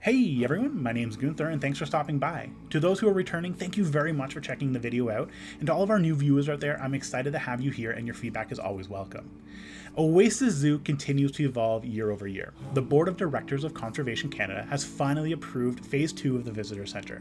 Hey everyone, my name's Gunther and thanks for stopping by. To those who are returning, thank you very much for checking the video out, and to all of our new viewers out there, I'm excited to have you here and your feedback is always welcome. Oasis Zoo continues to evolve year over year. The Board of Directors of Conservation Canada has finally approved Phase 2 of the Visitor Centre.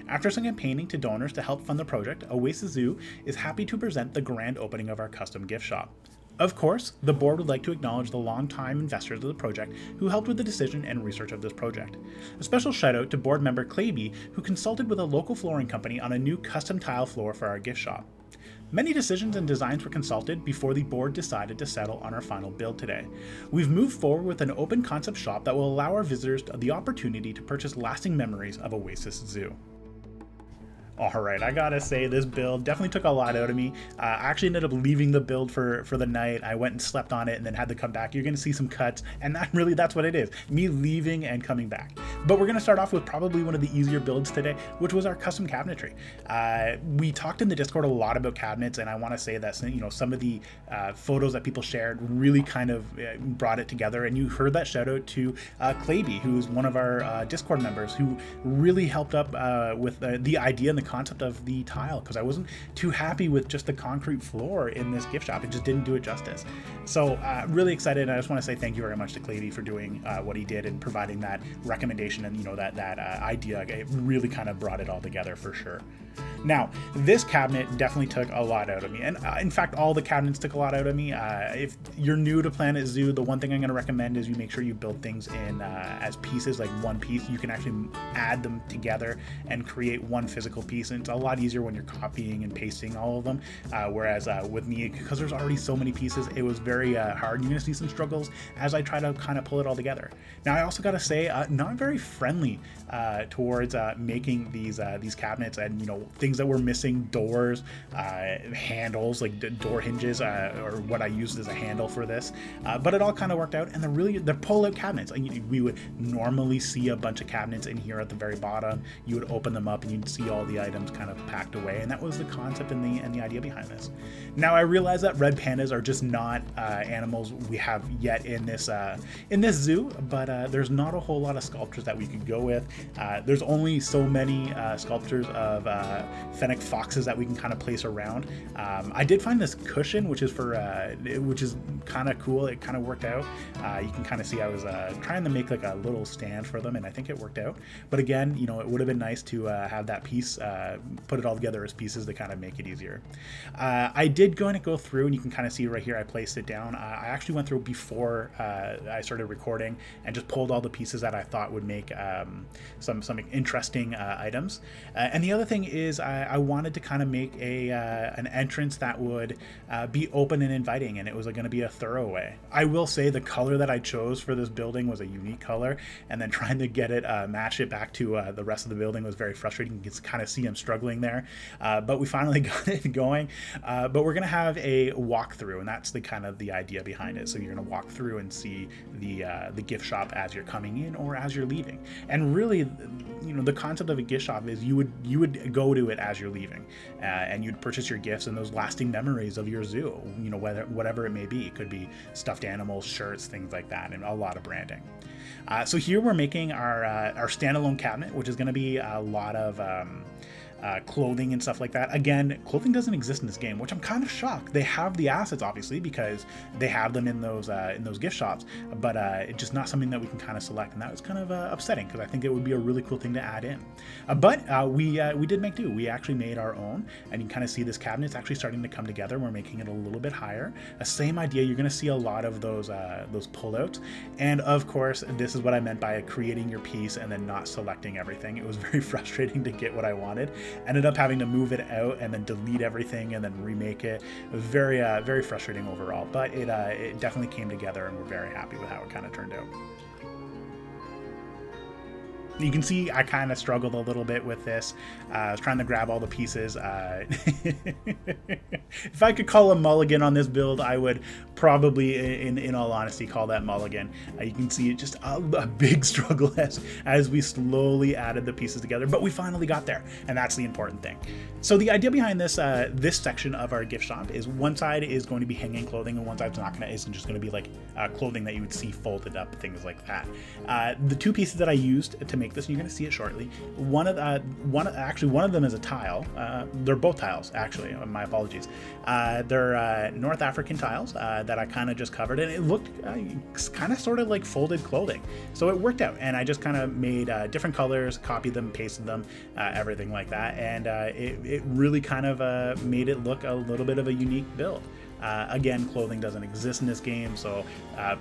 After some campaigning to donors to help fund the project, Oasis Zoo is happy to present the grand opening of our custom gift shop. Of course, the board would like to acknowledge the long-time investors of the project who helped with the decision and research of this project. A special shout out to board member Claby, who consulted with a local flooring company on a new custom tile floor for our gift shop. Many decisions and designs were consulted before the board decided to settle on our final build today. We've moved forward with an open concept shop that will allow our visitors the opportunity to purchase lasting memories of Oasis Zoo. Alright, I gotta say, this build definitely took a lot out of me. I actually ended up leaving the build for the night. I went and slept on it and then had to come back. You're gonna see some cuts, and that's what it is. Me leaving and coming back. But we're gonna start off with probably one of the easier builds today, which was our custom cabinetry. We talked in the Discord a lot about cabinets, and I wanna say that some of the photos that people shared really kind of brought it together, and you heard that shout out to Claby, who's one of our Discord members, who really helped up with the idea and the concept of the tile, because I wasn't too happy with just the concrete floor in this gift shop. It just didn't do it justice. So really excited, and I just want to say thank you very much to Claby for doing what he did and providing that recommendation and that idea. It really kind of brought it all together for sure. Now, this cabinet definitely took a lot out of me, and in fact, all the cabinets took a lot out of me. If you're new to Planet Zoo, the one thing I'm going to recommend is you make sure you build things in as pieces, like one piece. You can actually add them together and create one physical piece, and it's a lot easier when you're copying and pasting all of them, whereas with me, because there's already so many pieces, it was very hard. You're going to see some struggles as I try to kind of pull it all together. Now, I also got to say, not very friendly towards making these cabinets, and things that were missing: doors, handles, like door hinges, or what I used as a handle for this. But it all kind of worked out, and they're pull-out cabinets. We would normally see a bunch of cabinets in here at the very bottom. You would open them up, and you'd see all the items kind of packed away, and that was the concept and the idea behind this. Now, I realize that red pandas are just not animals we have yet in this zoo, but there's not a whole lot of sculptures that we could go with. There's only so many sculptures of fennec foxes that we can kind of place around. I did find this cushion, which is kind of cool. It kind of worked out. You can kind of see I was trying to make like a little stand for them, and I think it worked out. But again, it would have been nice to have that piece, put it all together as pieces to kind of make it easier. I did go through, and you can kind of see right here, I placed it down. I actually went through before I started recording and just pulled all the pieces that I thought would make some interesting items. And the other thing is I wanted to kind of make an entrance that would be open and inviting, and it was going to be a thorough way. I will say the color that I chose for this building was a unique color, and then trying to get it match it back to the rest of the building was very frustrating. You can kind of see I'm struggling there, but we finally got it going. But we're going to have a walkthrough, and that's the kind of the idea behind it. So you're going to walk through and see the gift shop as you're coming in or as you're leaving. And really, the concept of a gift shop is you would go to it as you're leaving, and you'd purchase your gifts and those lasting memories of your zoo. Whatever it may be. It could be stuffed animals, shirts, things like that, and a lot of branding. So here we're making our standalone cabinet, which is going to be a lot of clothing and stuff like that. Again, clothing doesn't exist in this game, which I'm kind of shocked. They have the assets, obviously, because they have them in those gift shops, but it's just not something that we can kind of select, and that was kind of upsetting, because I think it would be a really cool thing to add in. But we did make do. We actually made our own, and you can kind of see this cabinet's actually starting to come together. We're making it a little bit higher. Same idea. You're going to see a lot of those pullouts, and of course, this is what I meant by creating your piece and then not selecting everything. It was very frustrating to get what I wanted. Ended up having to move it out and then delete everything and then remake it. It was very frustrating overall, but it definitely came together, and we're very happy with how it kind of turned out. You can see I kind of struggled a little bit with this. I was trying to grab all the pieces. If I could call a mulligan on this build, I would probably, in all honesty, call that mulligan. You can see it just a big struggle as we slowly added the pieces together, but we finally got there, and that's the important thing. So the idea behind this this section of our gift shop is one side is going to be hanging clothing, and one side isn't just going to be like clothing that you would see folded up, things like that. The two pieces that I used to make make this, and you're going to see it shortly. One of them is a tile. They're both tiles, actually. My apologies. They're North African tiles that I kind of just covered, and it looked kind of sort of like folded clothing. So it worked out, and I just kind of made different colors, copied them, pasted them, everything like that, and it really kind of made it look a little bit of a unique build. Again, clothing doesn't exist in this game, so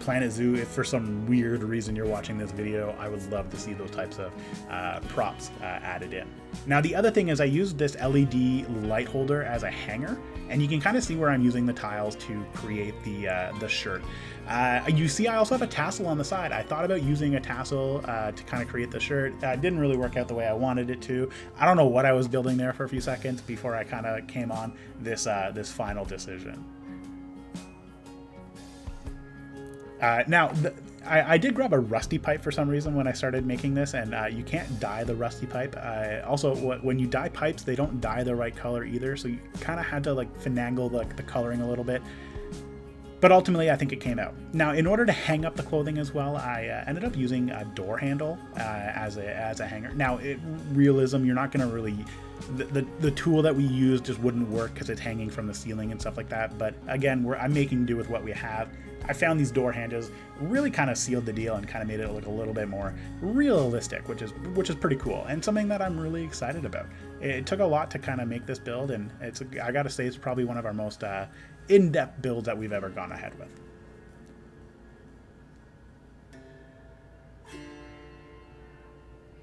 Planet Zoo, if for some weird reason you're watching this video, I would love to see those types of props added in. Now, the other thing is I used this LED light holder as a hanger, and you can kind of see where I'm using the tiles to create the shirt. You see I also have a tassel on the side. I thought about using a tassel to kind of create the shirt. It didn't really work out the way I wanted it to. I don't know what I was building there for a few seconds before I kind of came on this final decision. Now, I did grab a rusty pipe for some reason when I started making this, and you can't dye the rusty pipe. Also, when you dye pipes, they don't dye the right color either, so you kind of had to like finagle the coloring a little bit. But ultimately, I think it came out. Now, in order to hang up the clothing as well, I ended up using a door handle as a hanger. Now, realism, you're not going to really... The tool that we use just wouldn't work because it's hanging from the ceiling and stuff like that. But again, I'm making do with what we have. I found these door handles really kind of sealed the deal and kind of made it look a little bit more realistic, which is pretty cool and something that I'm really excited about. It took a lot to kind of make this build, and I gotta say it's probably one of our most in-depth builds that we've ever gone ahead with.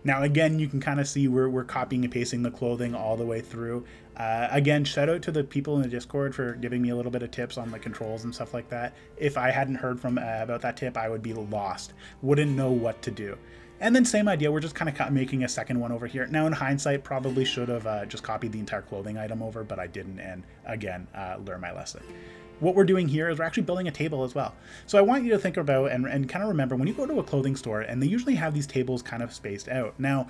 Now, again, you can kind of see we're copying and pasting the clothing all the way through. Again, shout out to the people in the Discord for giving me a little bit of tips on the controls and stuff like that. If I hadn't heard from about that tip, I would be lost. Wouldn't know what to do. And then same idea, we're just kind of making a second one over here. Now, in hindsight, probably should have just copied the entire clothing item over, but I didn't, and again, learn my lesson. What we're doing here is we're actually building a table as well. So I want you to think about and kind of remember when you go to a clothing store, and they usually have these tables kind of spaced out. Now,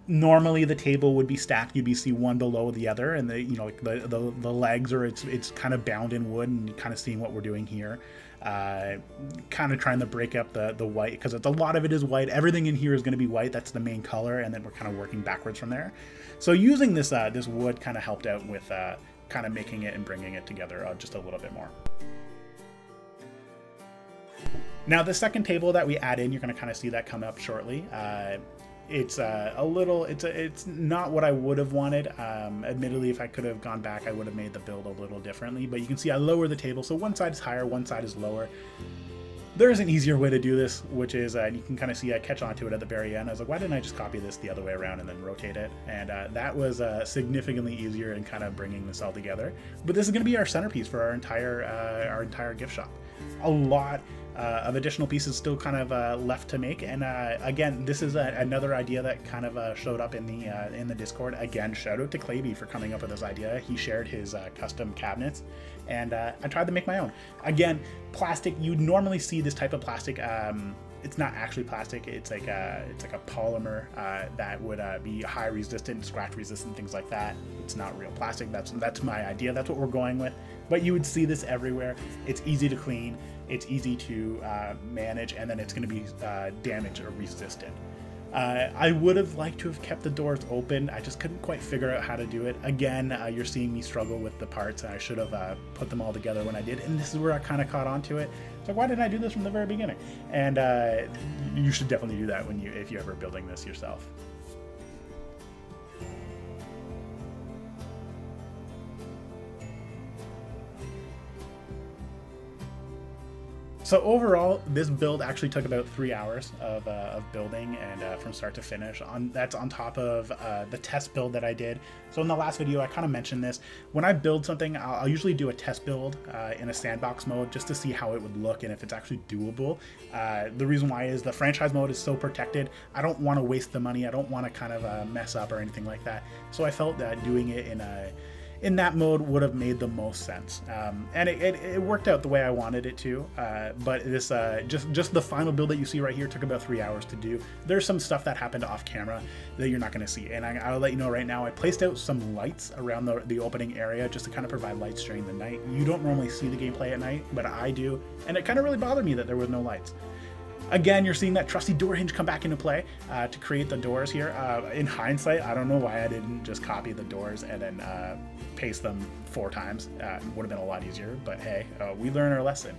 normally the table would be stacked, you'd see one below the other, and the legs are it's kind of bound in wood, and kind of seeing what we're doing here. Kind of trying to break up the white, because a lot of it is white. Everything in here is going to be white. That's the main color, and then we're kind of working backwards from there. So using this this wood kind of helped out with kind of making it and bringing it together just a little bit more. Now, the second table that we add in, you're going to kind of see that come up shortly. It's it's not what I would have wanted. Admittedly, if I could have gone back, I would have made the build a little differently, but you can see I lower the table, so one side is higher, one side is lower. There's an easier way to do this, which is, you can kind of see I catch onto it at the very end. I was like, why didn't I just copy this the other way around and then rotate it? And that was significantly easier in kind of bringing this all together. But this is going to be our centerpiece for our entire gift shop. A lot of additional pieces still kind of left to make, and again, this is another idea that kind of showed up in the Discord. Again, shout out to Claby for coming up with this idea. He shared his custom cabinets, and I tried to make my own. Again, plastic. You'd normally see this type of plastic. It's not actually plastic. It's like a polymer that would be high resistant, scratch resistant, things like that. It's not real plastic. That's my idea. That's what we're going with. But you would see this everywhere. It's easy to clean. It's easy to manage, and then it's going to be damage or resistant. I would have liked to have kept the doors open. I just couldn't quite figure out how to do it. Again, you're seeing me struggle with the parts, and I should have put them all together when I did, and this is where I kind of caught on to it. So why didn't I do this from the very beginning? And you should definitely do that if you're ever building this yourself. So overall, this build actually took about 3 hours of building, and from start to finish. That's on top of the test build that I did. So in the last video, I kind of mentioned this. When I build something, I'll usually do a test build in a sandbox mode just to see how it would look and if it's actually doable. The reason why is the franchise mode is so protected. I don't want to waste the money. I don't want to kind of mess up or anything like that. So I felt that doing it in that mode would have made the most sense, and it worked out the way I wanted it to. But this just the final build that you see right here took about 3 hours to do. There's some stuff that happened off camera that you're not going to see, and I'll let you know right now. I placed out some lights around the opening area just to kind of provide lights during the night. You don't normally see the gameplay at night, but I do, and it kind of really bothered me that there was no lights. Again, you're seeing that trusty door hinge come back into play to create the doors here. In hindsight, I don't know why I didn't just copy the doors and then paste them 4 times. Would have been a lot easier, but hey, we learn our lesson.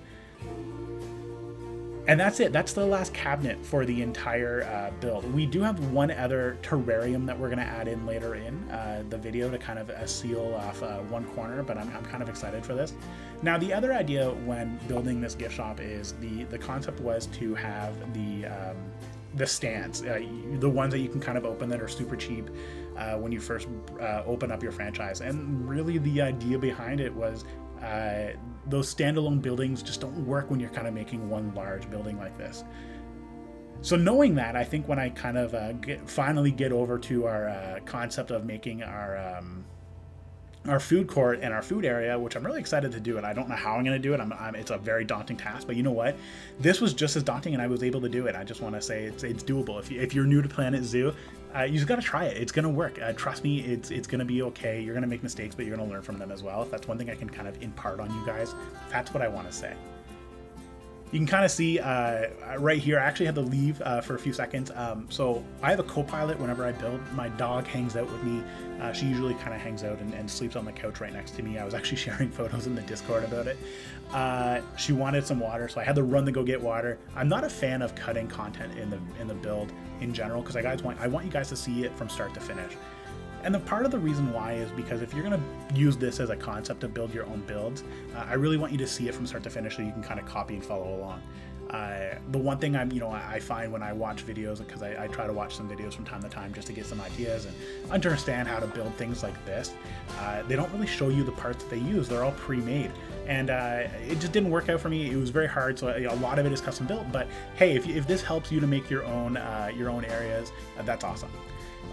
And that's it. That's the last cabinet for the entire build. We do have one other terrarium that we're going to add in later in the video to kind of seal off one corner, but I'm kind of excited for this. Now, the other idea when building this gift shop is the concept was to have the stands, the ones that you can kind of open that are super cheap when you first open up your franchise. And really the idea behind it was those standalone buildings just don't work when you're kind of making one large building like this. So knowing that, I think when I kind of finally get over to our concept of making our food court and our food area, which I'm really excited to do, and I don't know how I'm going to do it. It's a very daunting task, but you know what? This was just as daunting, and I was able to do it. I just want to say it's doable. If you're new to Planet Zoo, you just got to try it. It's going to work. Trust me, it's going to be okay. You're going to make mistakes, but you're going to learn from them as well. If that's one thing I can kind of impart on you guys, that's what I want to say. You can kind of see right here, I actually had to leave for a few seconds. So I have a co-pilot whenever I build. My dog hangs out with me. She usually kind of hangs out and sleeps on the couch right next to me. I was actually sharing photos in the Discord about it. She wanted some water, so I had to run to go get water. I'm not a fan of cutting content in the build in general, because I want you guys to see it from start to finish. And the part of the reason why is because if you're going to use this as a concept to build your own builds, I really want you to see it from start to finish so you can kind of copy and follow along. The one thing I find when I watch videos, because I try to watch some videos from time to time just to get some ideas and understand how to build things like this, they don't really show you the parts that they use. They're all pre-made. And it just didn't work out for me. It was very hard, so a lot of it is custom built. But hey, if this helps you to make your own areas, that's awesome.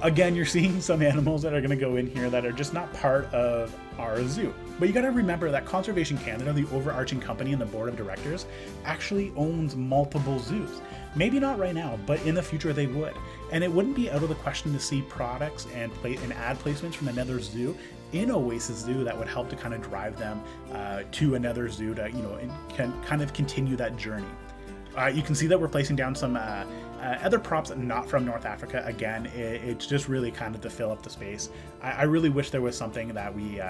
Again, you're seeing some animals that are going to go in here that are just not part of our zoo. But you got to remember that Conservation Canada, the overarching company and the board of directors, actually owns multiple zoos. Maybe not right now, but in the future they would. And it wouldn't be out of the question to see products and ad placements from another zoo in Oasis Zoo that would help to kind of drive them to another zoo to, can kind of continue that journey. You can see that we're placing down some other props not from North Africa. Again, it's just really kind of to fill up the space. I really wish there was something that we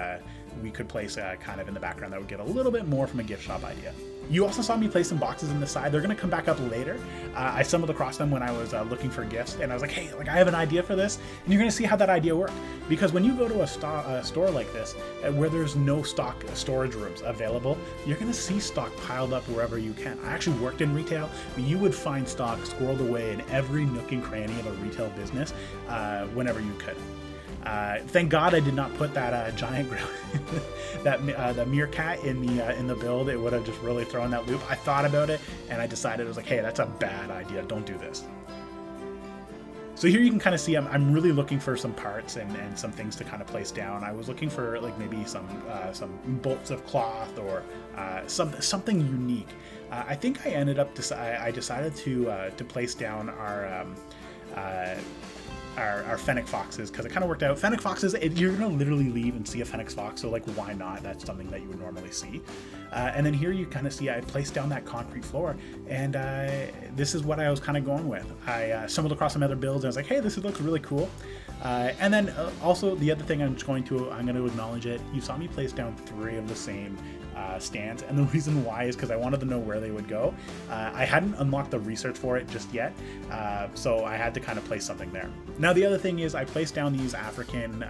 could place kind of in the background that would get a little bit more from a gift shop idea. You also saw me place some boxes in the side. They're going to come back up later. I stumbled across them when I was looking for gifts, and I was like, hey, I have an idea for this, and you're going to see how that idea worked. Because when you go to a store like this, where there's no stock storage rooms available, you're going to see stock piled up wherever you can. I actually worked in retail, but you would find stock squirreled away in every nook and cranny of a retail business whenever you could. Thank God I did not put that giant the meerkat in the build. It would have just really thrown that loop. I thought about it and I decided, I was like, hey, that's a bad idea. Don't do this. So here you can kind of see I'm really looking for some parts and some things to kind of place down. I was looking for like maybe some bolts of cloth or something unique. I think I ended up I decided to place down our fennec foxes, because it kind of worked out. Fennec foxes, you're gonna literally leave and see a fennec fox, so like why not? That's something that you would normally see. And then here you kind of see I placed down that concrete floor, and this is what I was kind of going with. I stumbled across some other builds and I was like, hey, this looks really cool. And then also the other thing I'm going to acknowledge it. You saw me place down 3 of the same stands, and the reason why is because I wanted to know where they would go. I hadn't unlocked the research for it just yet, so I had to kind of place something there. Now the other thing is I placed down these African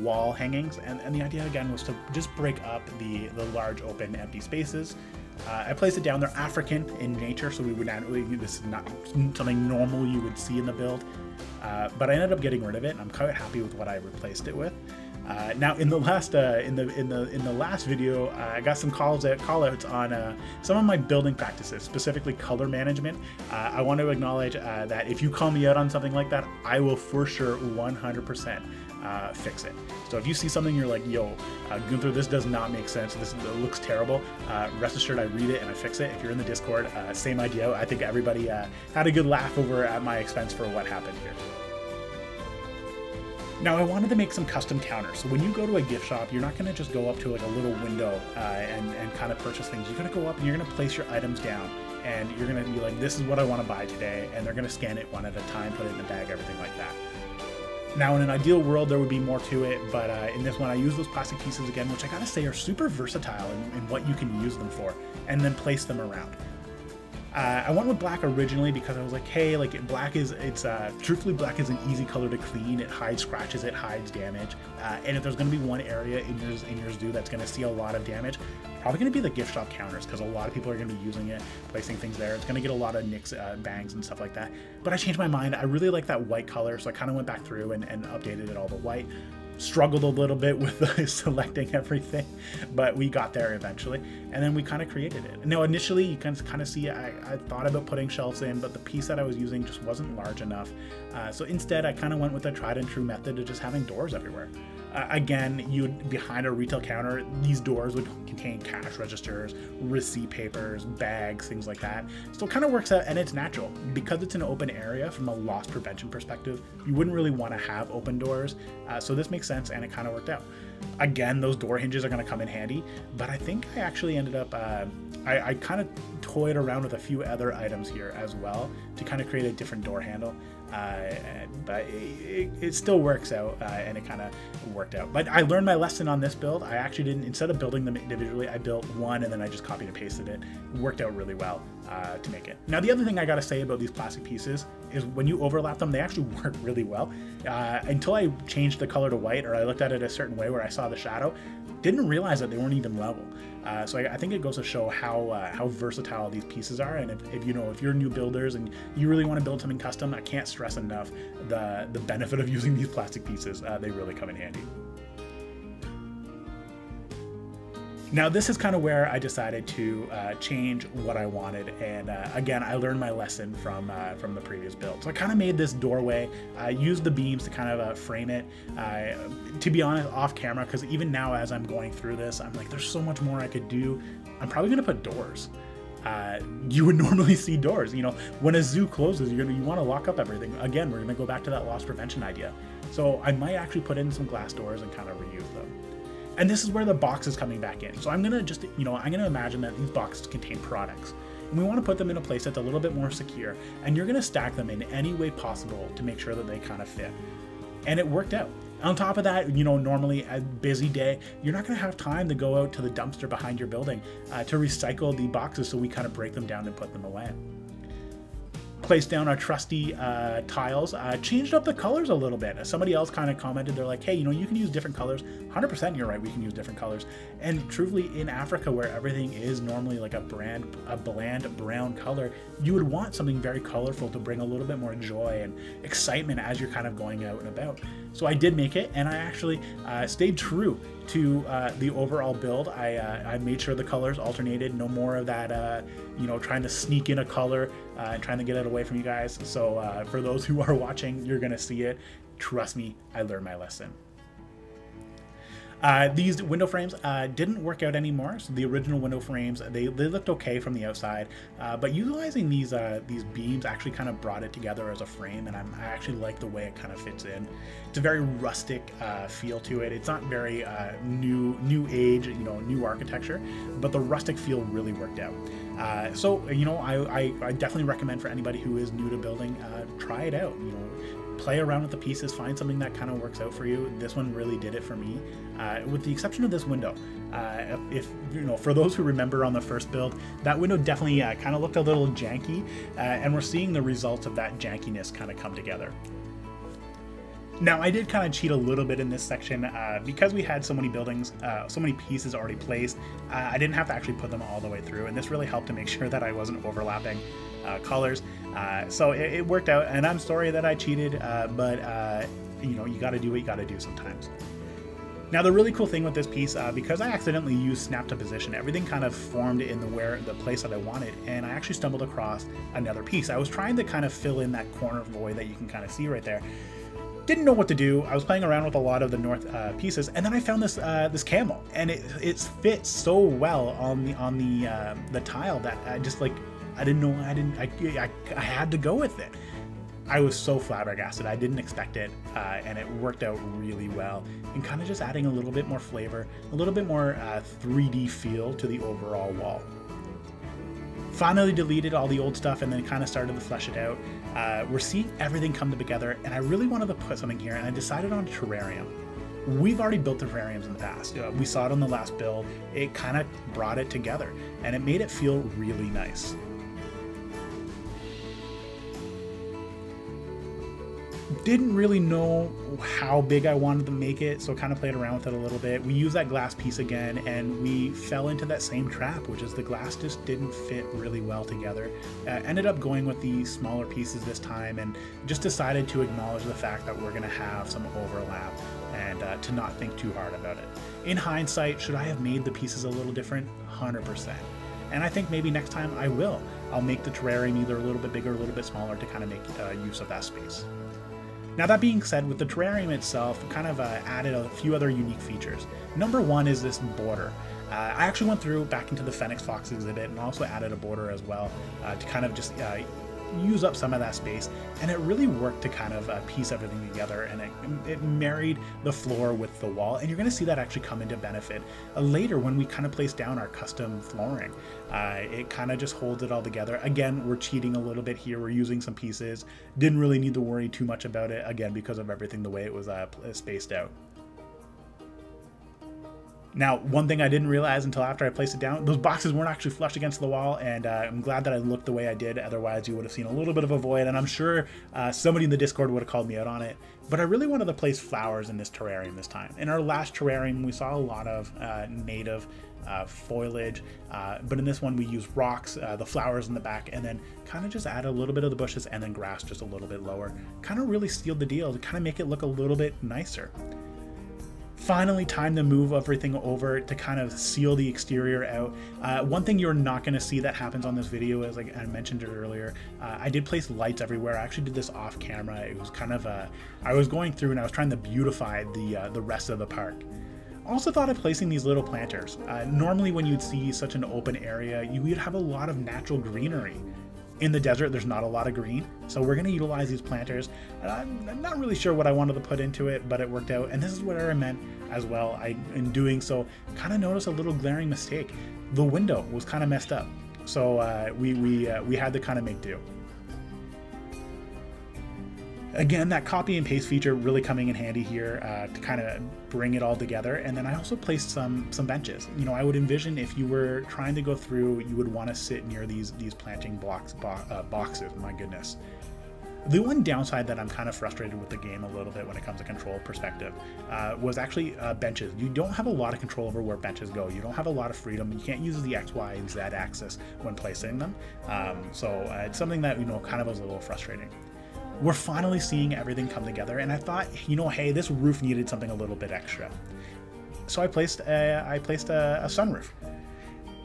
wall hangings, and the idea again was to just break up the large open empty spaces. I placed it down. They're African in nature, so this is not something normal you would see in the build, but I ended up getting rid of it, and I'm quite happy with what I replaced it with. Now in the last last video, I got some call outs on some of my building practices, specifically color management. I want to acknowledge that if you call me out on something like that, I will for sure 100% fix it. So if you see something you're like, yo, Gunther, this does not make sense, it looks terrible, rest assured I read it and I fix it. If you're in the Discord, same idea. I think everybody had a good laugh over at my expense for what happened here. Now I wanted to make some custom counters. So when you go to a gift shop, you're not going to just go up to like a little window and kind of purchase things. You're going to go up and you're going to place your items down. and you're gonna be like, this is what I want to buy today, and they're gonna scan it one at a time, put it in the bag, everything like that. Now, in an ideal world, there would be more to it, but in this one, I use those plastic pieces again, which I gotta say are super versatile in what you can use them for, and then place them around. I went with black originally because I was like, hey, like black is, truthfully, black is an easy color to clean. It hides scratches, it hides damage. And if there's going to be one area in your zoo that's going to see a lot of damage, probably going to be the gift shop counters, because a lot of people are going to be using it, placing things there. It's going to get a lot of nicks, bangs and stuff like that. But I changed my mind. I really like that white color, so I kind of went back through and updated it all to white. Struggled a little bit with selecting everything, but we got there eventually, and then we kind of created it. Now, initially, you can kind of see I thought about putting shelves in, but the piece that I was using just wasn't large enough. So instead, I kind of went with the tried and true method of just having doors everywhere. Again, behind a retail counter, these doors would contain cash registers, receipt papers, bags, things like that. So it kind of works out, and it's natural. Because it's an open area from a loss prevention perspective, you wouldn't really want to have open doors. So this makes sense, and it kind of worked out. Again, those door hinges are going to come in handy, but I think I actually ended up, I kind of toyed around with a few other items here as well to kind of create a different door handle. But it still works out, and it kind of worked out. But I learned my lesson on this build. I actually didn't, instead of building them individually, I built one and then I just copied and pasted it. It worked out really well to make it. Now, the other thing I got to say about these plastic pieces is when you overlap them, they actually work really well. Until I changed the color to white, or I looked at it a certain way where I saw the shadow, didn't realize that they weren't even level. So I think it goes to show how versatile these pieces are. And if you're new builders and you really want to build something custom, I can't stress enough the benefit of using these plastic pieces. They really come in handy. Now, this is kind of where I decided to change what I wanted, and again, I learned my lesson from the previous build. So I kind of made this doorway, used the beams to kind of frame it. To be honest, off camera, because even now as I'm going through this, I'm like, there's so much more I could do. I'm probably gonna put doors. You would normally see doors. When a zoo closes, you want to lock up everything. Again, we're gonna go back to that loss prevention idea. So I might actually put in some glass doors and kind of reuse them. And this is where the box is coming back in. So I'm gonna just, I'm gonna imagine that these boxes contain products. And we wanna put them in a place that's a little bit more secure. And you're gonna stack them in any way possible to make sure that they kind of fit. And it worked out. On top of that, normally a busy day, you're not gonna have time to go out to the dumpster behind your building to recycle the boxes, so we kind of break them down and put them away. Placed down our trusty tiles, changed up the colors a little bit. Somebody else kind of commented, they're like, hey, you can use different colors. 100% you're right, we can use different colors. And truthfully, in Africa, where everything is normally like a bland brown color, you would want something very colorful to bring a little bit more joy and excitement as you're kind of going out and about. So I did make it, and I actually stayed true to the overall build. I made sure the colors alternated, no more of that, trying to sneak in a color and trying to get it away from you guys. So for those who are watching, you're gonna see it. Trust me, I learned my lesson. These window frames didn't work out anymore. So the original window frames, they looked okay from the outside, but utilizing these beams actually kind of brought it together as a frame, and I actually like the way it kind of fits in. It's a very rustic feel to it. It's not very new age, new architecture, but the rustic feel really worked out. So I definitely recommend for anybody who is new to building, try it out. Play around with the pieces, find something that kind of works out for you. This one really did it for me, with the exception of this window. If for those who remember on the first build, that window definitely kind of looked a little janky, and we're seeing the results of that jankiness kind of come together. Now, I did kind of cheat a little bit in this section because we had so many buildings, so many pieces already placed. I didn't have to actually put them all the way through, and this really helped to make sure that I wasn't overlapping colors. So it worked out, and I'm sorry that I cheated, but you got to do what you got to do sometimes. Now, the really cool thing with this piece, because I accidentally used snap to position, everything kind of formed in the place that I wanted, and I actually stumbled across another piece. I was trying to kind of fill in that corner void that you can kind of see right there. Didn't know what to do. I was playing around with a lot of the north pieces, and then I found this camel, and it fits so well on the tile that I just I didn't know, I had to go with it. I was so flabbergasted. I didn't expect it, and it worked out really well, and kind of just adding a little bit more flavor, a little bit more 3D feel to the overall wall. Finally deleted all the old stuff and then kind of started to flesh it out. We're seeing everything come together, and I really wanted to put something here, and I decided on a terrarium. We've already built terrariums in the past. We saw it on the last build. It kind of brought it together, and it made it feel really nice. Didn't really know how big I wanted to make it, so kind of played around with it a little bit. We used that glass piece again, and we fell into that same trap, which is the glass just didn't fit really well together. Ended up going with the smaller pieces this time, and just decided to acknowledge the fact that we're going to have some overlap, and to not think too hard about it. In hindsight, should I have made the pieces a little different? 100%. And I think maybe next time I will. I'll make the terrarium either a little bit bigger or a little bit smaller to kind of make use of that space. Now, that being said, with the terrarium itself, kind of added a few other unique features. Number one is this border. I actually went through back into the Fenix Fox exhibit and also added a border as well to kind of just use up some of that space, and it really worked to kind of piece everything together, and it married the floor with the wall, and you're going to see that actually come into benefit later when we kind of place down our custom flooring. It kind of just holds it all together. Again, we're cheating a little bit here. We're using some pieces. Didn't really need to worry too much about it, again, because of everything the way it was spaced out. Now, one thing I didn't realize until after I placed it down, those boxes weren't actually flush against the wall, and I'm glad that I looked the way I did. Otherwise, you would have seen a little bit of a void, and I'm sure somebody in the Discord would have called me out on it. But I really wanted to place flowers in this terrarium this time. In our last terrarium, we saw a lot of native foliage, but in this one we used rocks, the flowers in the back, and then kind of just add a little bit of the bushes and then grass just a little bit lower. Kind of really sealed the deal to kind of make it look a little bit nicer. Finally, time to move everything over to kind of seal the exterior out. One thing you're not going to see that happens on this video is, like I mentioned it earlier, I did place lights everywhere. I actually did this off camera. It was kind of I was going through and I was trying to beautify the rest of the park. Also thought of placing these little planters. Normally when you'd see such an open area, you would have a lot of natural greenery. In the desert, there's not a lot of green, so we're going to utilize these planters. I'm not really sure what I wanted to put into it, but it worked out, and this is what I meant as well. In doing so, kind of noticed a little glaring mistake. The window was kind of messed up, so we had to kind of make do. Again, that copy and paste feature really coming in handy here to kind of bring it all together. And then I also placed some benches. You know, I would envision if you were trying to go through, you would want to sit near these planting boxes. My goodness. The one downside that I'm kind of frustrated with the game a little bit when it comes to control perspective was actually benches. You don't have a lot of control over where benches go. You don't have a lot of freedom. You can't use the X, Y, and Z axis when placing them. So it's something that, you know, kind of was a little frustrating. We're finally seeing everything come together, and I thought, you know, hey, this roof needed something a little bit extra. So I placed a sunroof.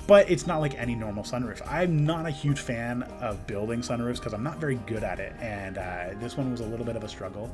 But it's not like any normal sunroof. I'm not a huge fan of building sunroofs because I'm not very good at it, and this one was a little bit of a struggle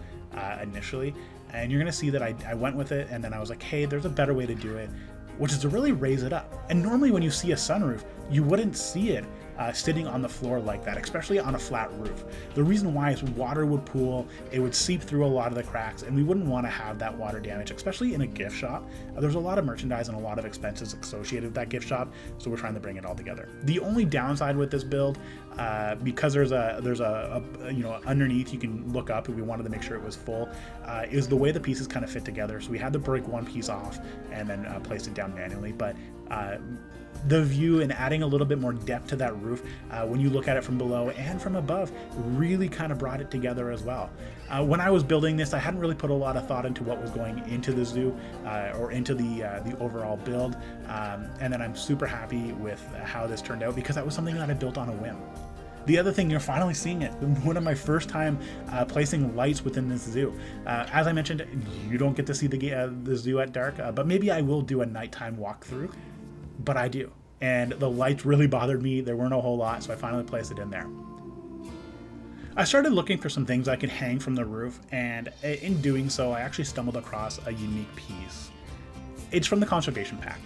initially. And you're gonna see that I went with it, and then I was like, hey, there's a better way to do it, which is to really raise it up. And normally when you see a sunroof, you wouldn't see it sitting on the floor like that, especially on a flat roof. The reason why is water would pool, it would seep through a lot of the cracks, and we wouldn't want to have that water damage, especially in a gift shop. There's a lot of merchandise and a lot of expenses associated with that gift shop, so we're trying to bring it all together. The only downside with this build, because there's a you know, underneath you can look up, and we wanted to make sure it was full, is the way the pieces kind of fit together. So we had to break one piece off and then place it down manually, but the view and adding a little bit more depth to that roof when you look at it from below and from above really kind of brought it together as well. When I was building this, I hadn't really put a lot of thought into what was going into the zoo or into the overall build, and then I'm super happy with how this turned out because that was something that I built on a whim. The other thing, you're finally seeing it. One of my first time placing lights within this zoo. As I mentioned, you don't get to see the zoo at dark, but maybe I will do a nighttime walkthrough. But I do, and the lights really bothered me. There weren't a whole lot, so I finally placed it in there. I started looking for some things I could hang from the roof, and in doing so, I actually stumbled across a unique piece. It's from the conservation pack,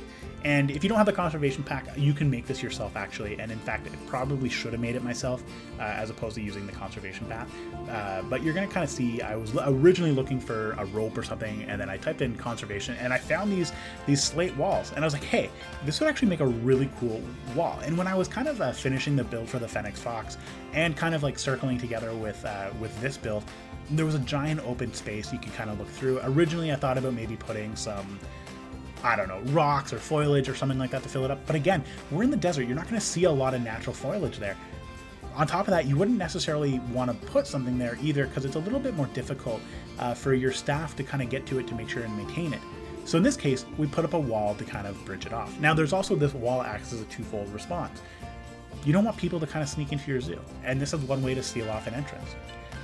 And if you don't have the conservation pack, you can make this yourself actually. And in fact, I probably should have made it myself as opposed to using the conservation path. But you're going to kind of see, I was originally looking for a rope or something, and then I typed in conservation and I found these slate walls. And I was like, hey, this would actually make a really cool wall. And when I was kind of finishing the build for the Fennecs Fox and kind of like circling together with this build, there was a giant open space you could kind of look through. Originally, I thought about maybe putting some, I don't know, rocks or foliage or something like that to fill it up. But again, we're in the desert. You're not going to see a lot of natural foliage there. On top of that, you wouldn't necessarily want to put something there either because it's a little bit more difficult for your staff to kind of get to it to make sure and maintain it. So in this case, we put up a wall to kind of bridge it off. Now there's also this wall acts as a twofold response. You don't want people to kind of sneak into your zoo, and this is one way to seal off an entrance.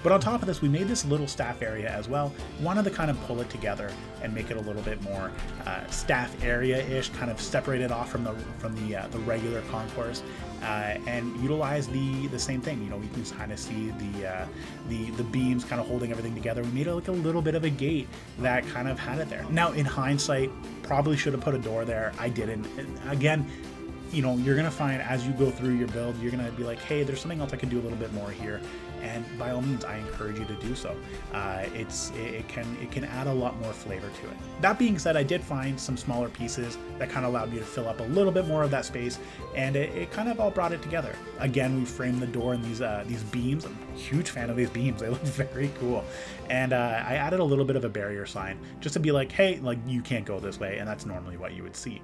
But on top of this, we made this little staff area as well. Wanted to kind of pull it together and make it a little bit more staff area-ish, kind of separate it off from the regular concourse, and utilize the same thing. You know, you can kind of see the beams kind of holding everything together. We made it like a little bit of a gate that kind of had it there. Now, in hindsight, probably should have put a door there. I didn't. Again, you know, you're gonna find as you go through your build, you're gonna be like, hey, there's something else I can do a little bit more here, and by all means, I encourage you to do so. It can add a lot more flavor to it. That being said, I did find some smaller pieces that kind of allowed me to fill up a little bit more of that space, and it kind of all brought it together. Again, we framed the door in these beams. I'm a huge fan of these beams. They look very cool, and I added a little bit of a barrier sign just to be like, hey, like you can't go this way, and that's normally what you would see.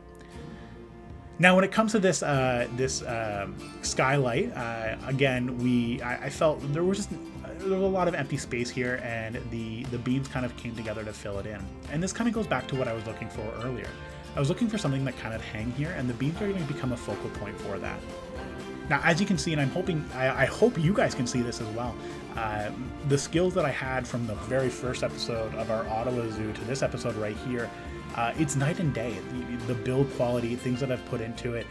Now, when it comes to this skylight, again, I felt there was a lot of empty space here, and the beams kind of came together to fill it in. And this kind of goes back to what I was looking for earlier. I was looking for something that kind of hang here, and the beams are going to become a focal point for that. Now, as you can see, and I'm hoping, I hope you guys can see this as well, the skills that I had from the very first episode of our Ottawa Zoo to this episode right here, it's night and day. The build quality, things that I've put into it,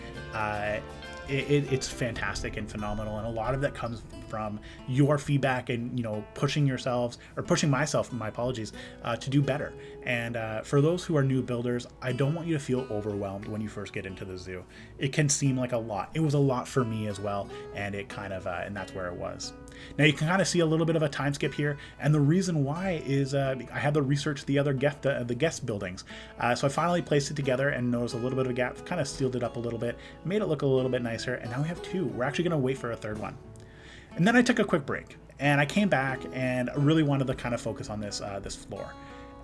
it's fantastic and phenomenal, and a lot of that comes from your feedback and, you know, pushing yourselves, or pushing myself, my apologies, to do better. And for those who are new builders, I don't want you to feel overwhelmed when you first get into the zoo. It can seem like a lot. It was a lot for me as well, and it kind of and that's where it was. Now you can kind of see a little bit of a time skip here, and the reason why is I had to research the other guest buildings. So I finally placed it together and noticed a little bit of a gap, kind of sealed it up a little bit, made it look a little bit nicer, and now we have two. We're actually going to wait for a third one. And then I took a quick break, and I came back and really wanted to kind of focus on this floor.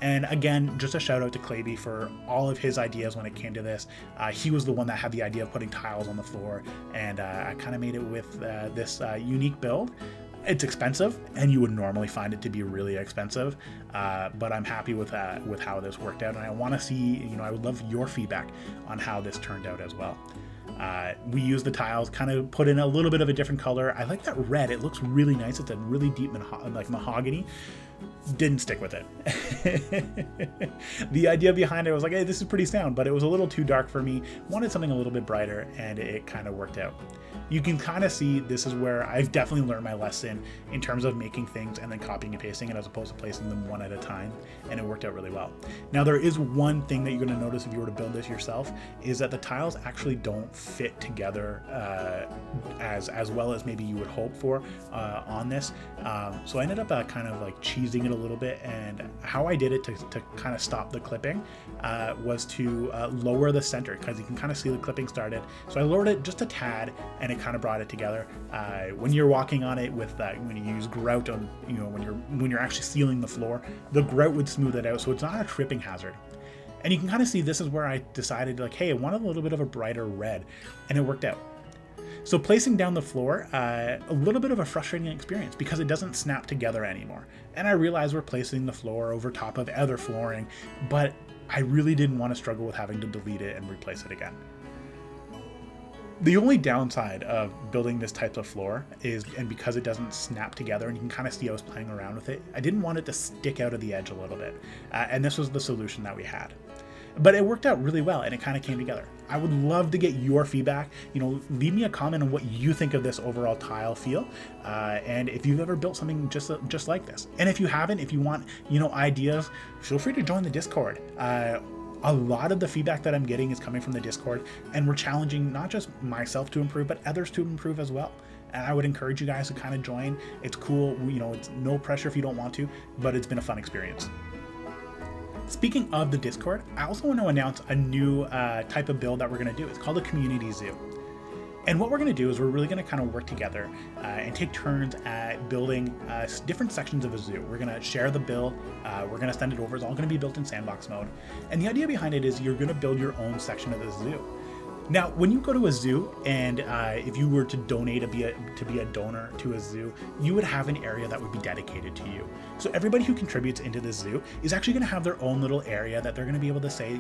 And again, just a shout out to Claby for all of his ideas when it came to this. He was the one that had the idea of putting tiles on the floor, and I kind of made it with this unique build. It's expensive, and you would normally find it to be really expensive, but I'm happy with how this worked out, and I want to see, you know, I would love your feedback on how this turned out as well. We used the tiles, kind of put in a little bit of a different color. I like that red. It looks really nice. It's a really deep mahogany. Didn't stick with it. The idea behind it was like, hey, this is pretty sound, but it was a little too dark for me. Wanted something a little bit brighter, and it kind of worked out. You can kind of see this is where I've definitely learned my lesson in terms of making things and then copying and pasting it as opposed to placing them one at a time, and it worked out really well. Now, there is one thing that you're going to notice if you were to build this yourself, is that the tiles actually don't fit together as well as maybe you would hope for on this. So I ended up kind of like cheesing it a little bit, and how I did it to kind of stop the clipping was to lower the center, because you can kind of see the clipping started. So I lowered it just a tad, and it kind of brought it together. When you're walking on it with when you use grout on, you know, when you're actually sealing the floor, the grout would smooth it out, so it's not a tripping hazard. And you can kind of see this is where I decided, like, hey, I want a little bit of a brighter red, and it worked out. So placing down the floor, a little bit of a frustrating experience because it doesn't snap together anymore. And I realize we're placing the floor over top of other flooring, but I really didn't want to struggle with having to delete it and replace it again. The only downside of building this type of floor is, and because it doesn't snap together, and you can kind of see I was playing around with it, I didn't want it to stick out of the edge a little bit. And this was the solution that we had. But it worked out really well, and it kind of came together. I would love to get your feedback. You know, leave me a comment on what you think of this overall tile feel, and if you've ever built something just like this. And if you haven't, if you want, you know, ideas, feel free to join the Discord. A lot of the feedback that I'm getting is coming from the Discord, and we're challenging not just myself to improve, but others to improve as well. And I would encourage you guys to kind of join. It's cool, it's no pressure if you don't want to, but it's been a fun experience. Speaking of the Discord, I also want to announce a new type of build that we're going to do. It's called a community zoo. And what we're going to do is we're really going to kind of work together and take turns at building different sections of a zoo. We're going to share the build. We're going to send it over. It's all going to be built in sandbox mode. And the idea behind it is you're going to build your own section of the zoo. Now, when you go to a zoo, and if you were to donate to be a donor to a zoo, you would have an area that would be dedicated to you. So everybody who contributes into this zoo is actually going to have their own little area that they're going to be able to say,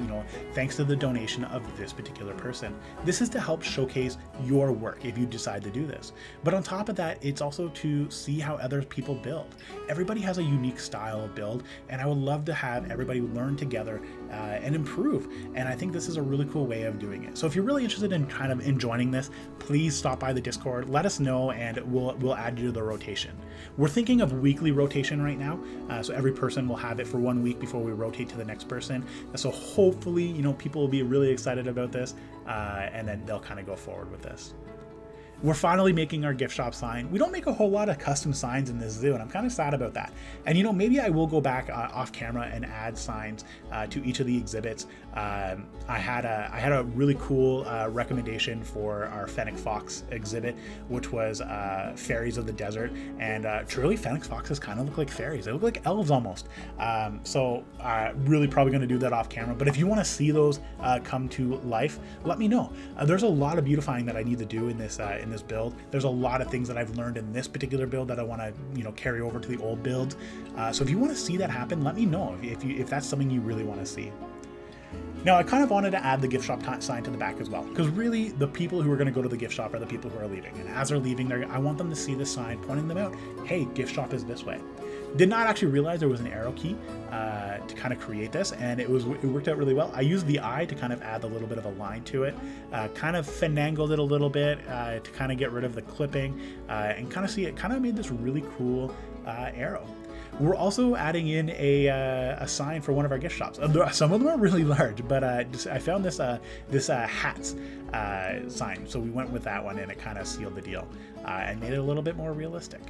thanks to the donation of this particular person. This is to help showcase your work if you decide to do this. But on top of that, it's also to see how other people build. Everybody has a unique style of build, and I would love to have everybody learn together and improve. And I think this is a really cool way of doing it. So if you're really interested in kind of joining this, please stop by the Discord, let us know, and we'll add you to the rotation. We're thinking of weekly rotation right now, so every person will have it for 1 week before we rotate to the next person. So hopefully, people will be really excited about this, and then they'll kind of go forward with this. We're finally making our gift shop sign. We don't make a whole lot of custom signs in this zoo, and I'm kind of sad about that. And maybe I will go back off camera and add signs to each of the exhibits. I had a really cool recommendation for our Fennec Fox exhibit, which was Fairies of the Desert. And truly, Fennec Foxes kind of look like fairies. They look like elves almost. So really probably going to do that off camera. But if you want to see those come to life, let me know. There's a lot of beautifying that I need to do in this build. There's a lot of things that I've learned in this particular build that I want to carry over to the old builds. So if you want to see that happen, let me know if that's something you really want to see. Now, I kind of wanted to add the gift shop sign to the back as well, because really the people who are going to go to the gift shop are the people who are leaving. And as they're leaving, I want them to see the sign pointing them out. Hey, gift shop is this way. Did not actually realize there was an arrow key to kind of create this, and it worked out really well. I used the eye to kind of add a little bit of a line to it, kind of finangled it a little bit to kind of get rid of the clipping and kind of see it kind of made this really cool arrow. We're also adding in a sign for one of our gift shops. Some of them are really large, but I found this hats sign, so we went with that one, and it kind of sealed the deal and made it a little bit more realistic.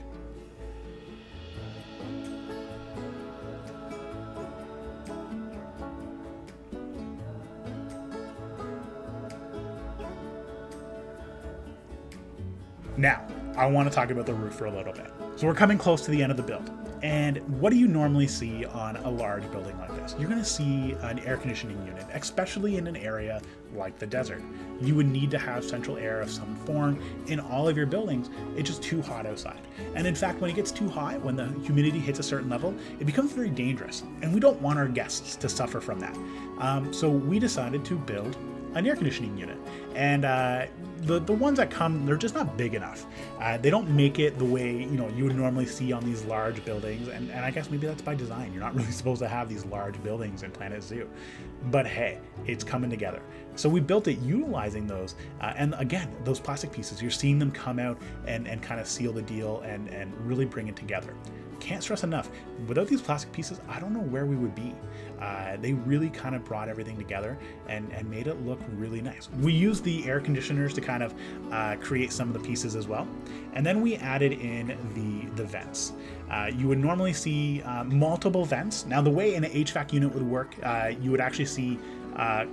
Now, I want to talk about the roof for a little bit. So we're coming close to the end of the build. And what do you normally see on a large building like this? You're going to see an air conditioning unit, especially in an area like the desert. You would need to have central air of some form in all of your buildings. It's just too hot outside. And in fact, when it gets too hot, when the humidity hits a certain level, it becomes very dangerous. And we don't want our guests to suffer from that. So we decided to build an air conditioning unit. And the ones that come, they're just not big enough. They don't make it the way you would normally see on these large buildings, and I guess maybe that's by design. You're not really supposed to have these large buildings in Planet Zoo, but hey, it's coming together. So we built it utilizing those, and again, those plastic pieces, you're seeing them come out and kind of seal the deal and really bring it together. Can't stress enough, without these plastic pieces, I don't know where we would be. They really kind of brought everything together and made it look really nice. We used the air conditioners to kind of create some of the pieces as well. And then we added in the vents. You would normally see multiple vents. Now, the way an HVAC unit would work, you would actually see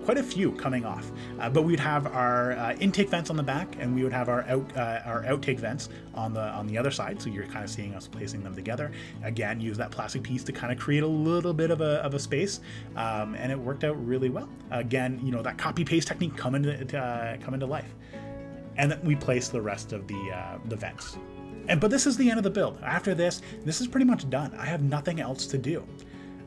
quite a few coming off, but we'd have our intake vents on the back, and we would have our outtake vents on the other side. So you're kind of seeing us placing them together. Again, use that plastic piece to kind of create a little bit of a space, and it worked out really well. Again, that copy paste technique come into life, and then we place the rest of the vents. But this is the end of the build. After this is pretty much done. I have nothing else to do.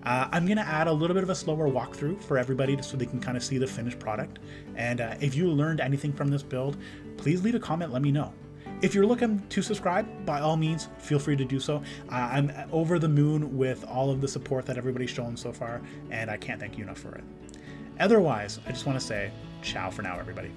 I'm going to add a little bit of a slower walkthrough for everybody so they can kind of see the finished product. And if you learned anything from this build, please leave a comment, let me know. If you're looking to subscribe, by all means, feel free to do so. I'm over the moon with all of the support that everybody's shown so far, and I can't thank you enough for it. Otherwise, I just want to say ciao for now, everybody.